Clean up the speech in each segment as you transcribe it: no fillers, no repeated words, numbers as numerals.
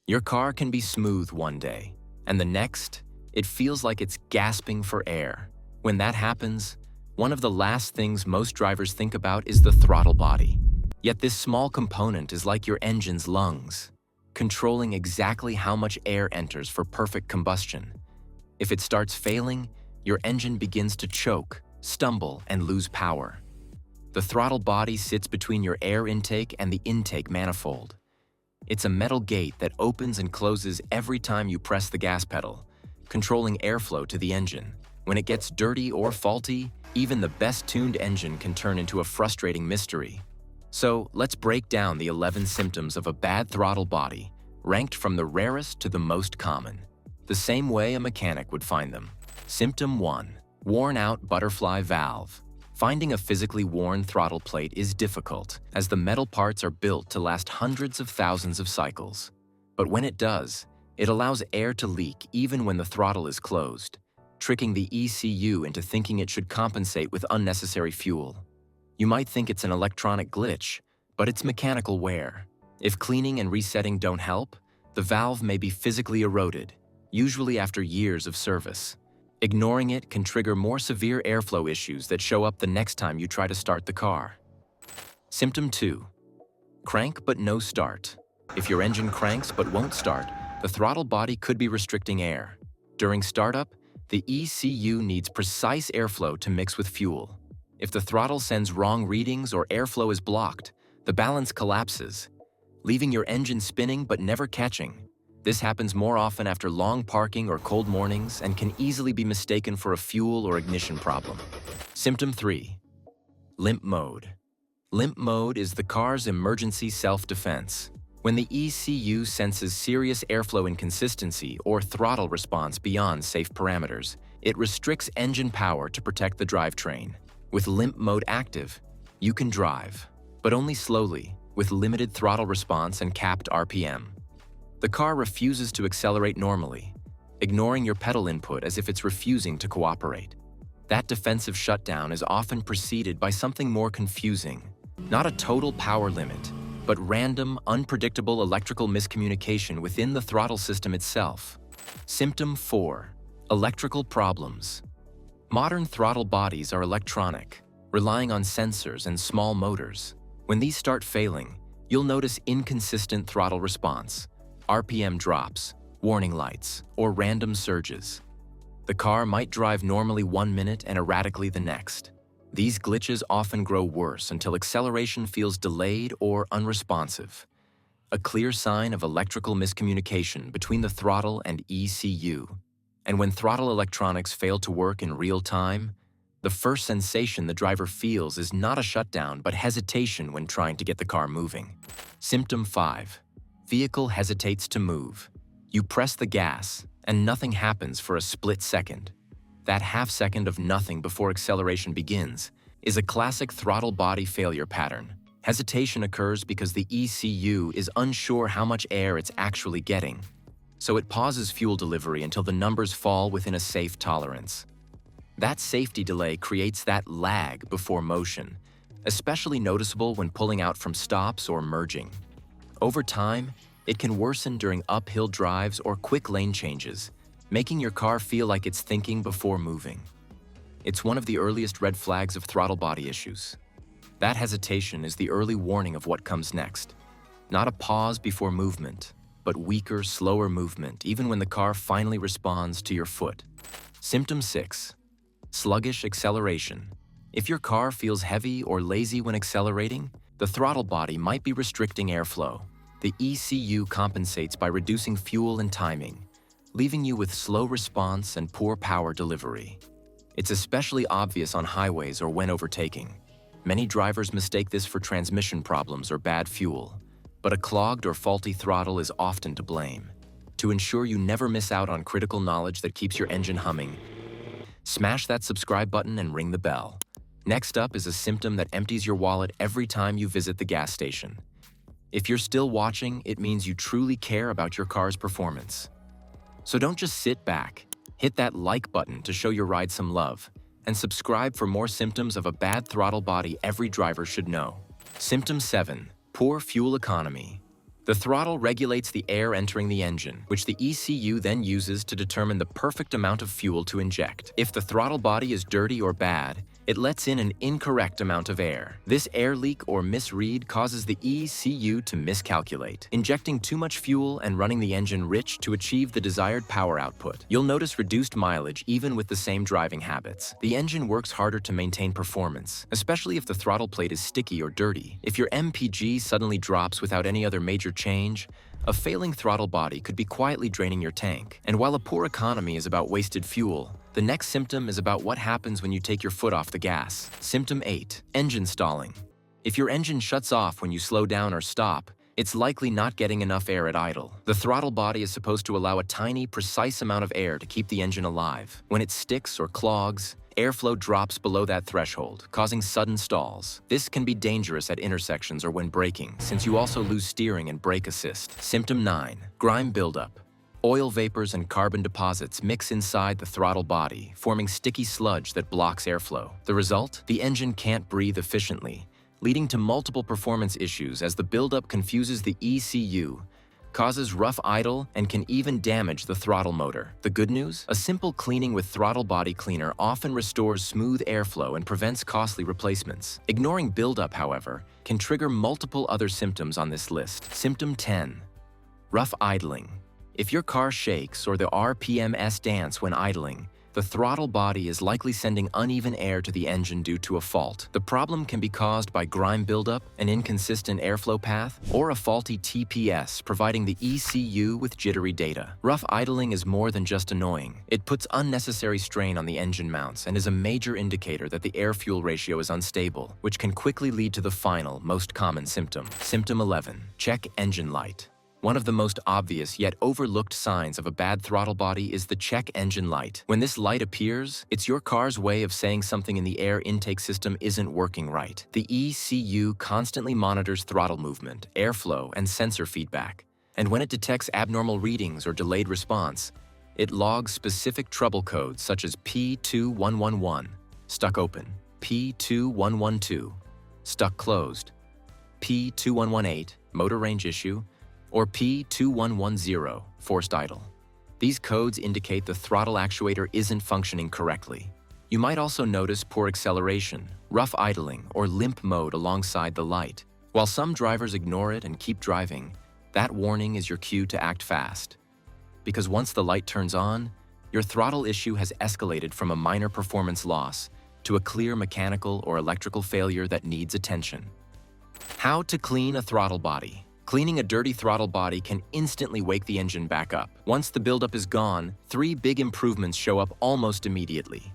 Your car can be smooth one day, and the next, it feels like it's gasping for air. When that happens, one of the last things most drivers think about is the throttle body. Yet this small component is like your engine's lungs, controlling exactly how much air enters for perfect combustion. If it starts failing, your engine begins to choke, stumble, and lose power. The throttle body sits between your air intake and the intake manifold. It's a metal gate that opens and closes every time you press the gas pedal, controlling airflow to the engine. When it gets dirty or faulty, even the best-tuned engine can turn into a frustrating mystery. So, let's break down the 11 symptoms of a bad throttle body, ranked from the rarest to the most common, the same way a mechanic would find them. Symptom 1. Worn-out butterfly valve. Finding a physically worn throttle plate is difficult, as the metal parts are built to last hundreds of thousands of cycles. But when it does, it allows air to leak even when the throttle is closed, tricking the ECU into thinking it should compensate with unnecessary fuel. You might think it's an electronic glitch, but it's mechanical wear. If cleaning and resetting don't help, the valve may be physically eroded, usually after years of service. Ignoring it can trigger more severe airflow issues that show up the next time you try to start the car. Symptom 2. Crank but no start. If your engine cranks but won't start, the throttle body could be restricting air. During startup, the ECU needs precise airflow to mix with fuel. If the throttle sends wrong readings or airflow is blocked, the balance collapses, leaving your engine spinning but never catching. This happens more often after long parking or cold mornings and can easily be mistaken for a fuel or ignition problem. Symptom 3. Limp mode. Limp mode is the car's emergency self-defense. When the ECU senses serious airflow inconsistency or throttle response beyond safe parameters, it restricts engine power to protect the drivetrain. With limp mode active, you can drive, but only slowly, with limited throttle response and capped RPM. The car refuses to accelerate normally, ignoring your pedal input as if it's refusing to cooperate. That defensive shutdown is often preceded by something more confusing. Not a total power limit, but random, unpredictable electrical miscommunication within the throttle system itself. Symptom 4. Electrical problems. Modern throttle bodies are electronic, relying on sensors and small motors. When these start failing, you'll notice inconsistent throttle response, RPM drops, warning lights, or random surges. The car might drive normally 1 minute and erratically the next. These glitches often grow worse until acceleration feels delayed or unresponsive, a clear sign of electrical miscommunication between the throttle and ECU. And when throttle electronics fail to work in real time, the first sensation the driver feels is not a shutdown but hesitation when trying to get the car moving. Symptom 5. Vehicle hesitates to move. You press the gas, and nothing happens for a split second. That half second of nothing before acceleration begins is a classic throttle body failure pattern. Hesitation occurs because the ECU is unsure how much air it's actually getting, so it pauses fuel delivery until the numbers fall within a safe tolerance. That safety delay creates that lag before motion, especially noticeable when pulling out from stops or merging. Over time, it can worsen during uphill drives or quick lane changes, making your car feel like it's thinking before moving. It's one of the earliest red flags of throttle body issues. That hesitation is the early warning of what comes next. Not a pause before movement, but weaker, slower movement even when the car finally responds to your foot. Symptom 6. Sluggish acceleration. If your car feels heavy or lazy when accelerating, the throttle body might be restricting airflow. The ECU compensates by reducing fuel and timing, leaving you with slow response and poor power delivery. It's especially obvious on highways or when overtaking. Many drivers mistake this for transmission problems or bad fuel, but a clogged or faulty throttle is often to blame. To ensure you never miss out on critical knowledge that keeps your engine humming, smash that subscribe button and ring the bell. Next up is a symptom that empties your wallet every time you visit the gas station. If you're still watching, it means you truly care about your car's performance. So don't just sit back. Hit that like button to show your ride some love, and subscribe for more symptoms of a bad throttle body every driver should know. Symptom 7. Poor fuel economy. The throttle regulates the air entering the engine, which the ECU then uses to determine the perfect amount of fuel to inject. If the throttle body is dirty or bad, it lets in an incorrect amount of air. This air leak or misread causes the ECU to miscalculate, injecting too much fuel and running the engine rich to achieve the desired power output. You'll notice reduced mileage even with the same driving habits. The engine works harder to maintain performance, especially if the throttle plate is sticky or dirty. If your MPG suddenly drops without any other major change, a failing throttle body could be quietly draining your tank. And while a poor economy is about wasted fuel, the next symptom is about what happens when you take your foot off the gas. Symptom 8. Engine stalling. If your engine shuts off when you slow down or stop, it's likely not getting enough air at idle. The throttle body is supposed to allow a tiny, precise amount of air to keep the engine alive. When it sticks or clogs, airflow drops below that threshold, causing sudden stalls. This can be dangerous at intersections or when braking, since you also lose steering and brake assist. Symptom 9. Grime buildup. Oil vapors and carbon deposits mix inside the throttle body, forming sticky sludge that blocks airflow. The result? The engine can't breathe efficiently, leading to multiple performance issues as the buildup confuses the ECU, causes rough idle, and can even damage the throttle motor. The good news? A simple cleaning with throttle body cleaner often restores smooth airflow and prevents costly replacements. Ignoring buildup, however, can trigger multiple other symptoms on this list. Symptom 10. Rough idling. If your car shakes or the RPMs dance when idling, the throttle body is likely sending uneven air to the engine due to a fault. The problem can be caused by grime buildup, an inconsistent airflow path, or a faulty TPS, providing the ECU with jittery data. Rough idling is more than just annoying. It puts unnecessary strain on the engine mounts and is a major indicator that the air-fuel ratio is unstable, which can quickly lead to the final, most common symptom. Symptom 11. Check engine light. One of the most obvious yet overlooked signs of a bad throttle body is the check engine light. When this light appears, it's your car's way of saying something in the air intake system isn't working right. The ECU constantly monitors throttle movement, airflow, and sensor feedback. And when it detects abnormal readings or delayed response, it logs specific trouble codes such as P2111, stuck open, P2112, stuck closed, P2118, motor range issue, or P2110, forced idle. These codes indicate the throttle actuator isn't functioning correctly. You might also notice poor acceleration, rough idling, or limp mode alongside the light. While some drivers ignore it and keep driving, that warning is your cue to act fast. Because once the light turns on, your throttle issue has escalated from a minor performance loss to a clear mechanical or electrical failure that needs attention. How to clean a throttle body. Cleaning a dirty throttle body can instantly wake the engine back up. Once the buildup is gone, 3 big improvements show up almost immediately.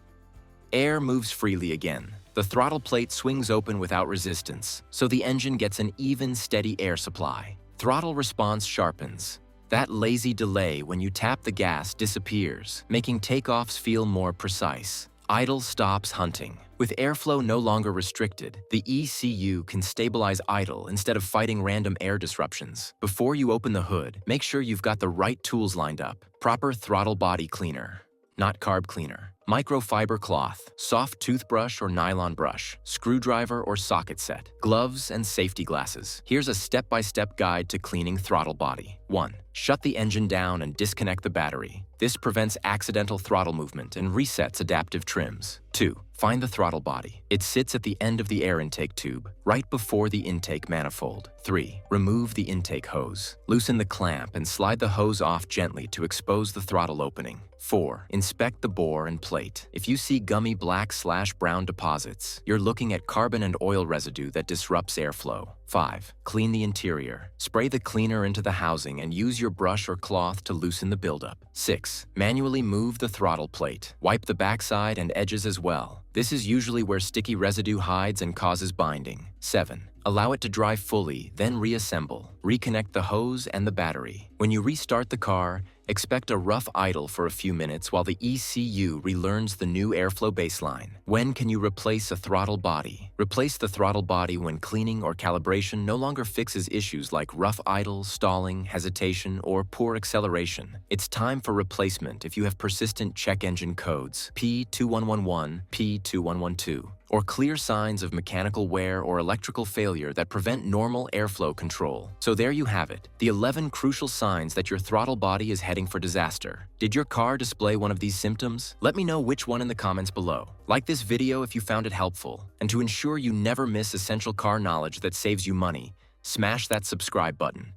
Air moves freely again. The throttle plate swings open without resistance, so the engine gets an even, steady air supply. Throttle response sharpens. That lazy delay when you tap the gas disappears, making takeoffs feel more precise. Idle stops hunting. With airflow no longer restricted, the ECU can stabilize idle instead of fighting random air disruptions. Before you open the hood, make sure you've got the right tools lined up. Proper throttle body cleaner, not carb cleaner. Microfiber cloth, soft toothbrush or nylon brush, screwdriver or socket set, gloves and safety glasses. Here's a step-by-step guide to cleaning throttle body. 1. Shut the engine down and disconnect the battery. This prevents accidental throttle movement and resets adaptive trims. 2. Find the throttle body. It sits at the end of the air intake tube, right before the intake manifold. 3. Remove the intake hose. Loosen the clamp and slide the hose off gently to expose the throttle opening. 4. Inspect the bore and plate. If you see gummy black/brown deposits, you're looking at carbon and oil residue that disrupts airflow. 5. Clean the interior. Spray the cleaner into the housing and use your brush or cloth to loosen the buildup. 6. Manually move the throttle plate. Wipe the backside and edges as well. This is usually where sticky residue hides and causes binding. 7. Allow it to dry fully, then reassemble. Reconnect the hose and the battery. When you restart the car, expect a rough idle for a few minutes while the ECU relearns the new airflow baseline. When can you replace a throttle body? Replace the throttle body when cleaning or calibration no longer fixes issues like rough idle, stalling, hesitation, or poor acceleration. It's time for replacement if you have persistent check engine codes P2111, P2112, or clear signs of mechanical wear or electrical failure that prevent normal airflow control. So there you have it, the 11 crucial signs that your throttle body is heading for disaster. Did your car display one of these symptoms? Let me know which one in the comments below. Like this video if you found it helpful, and to ensure you never miss essential car knowledge that saves you money, smash that subscribe button.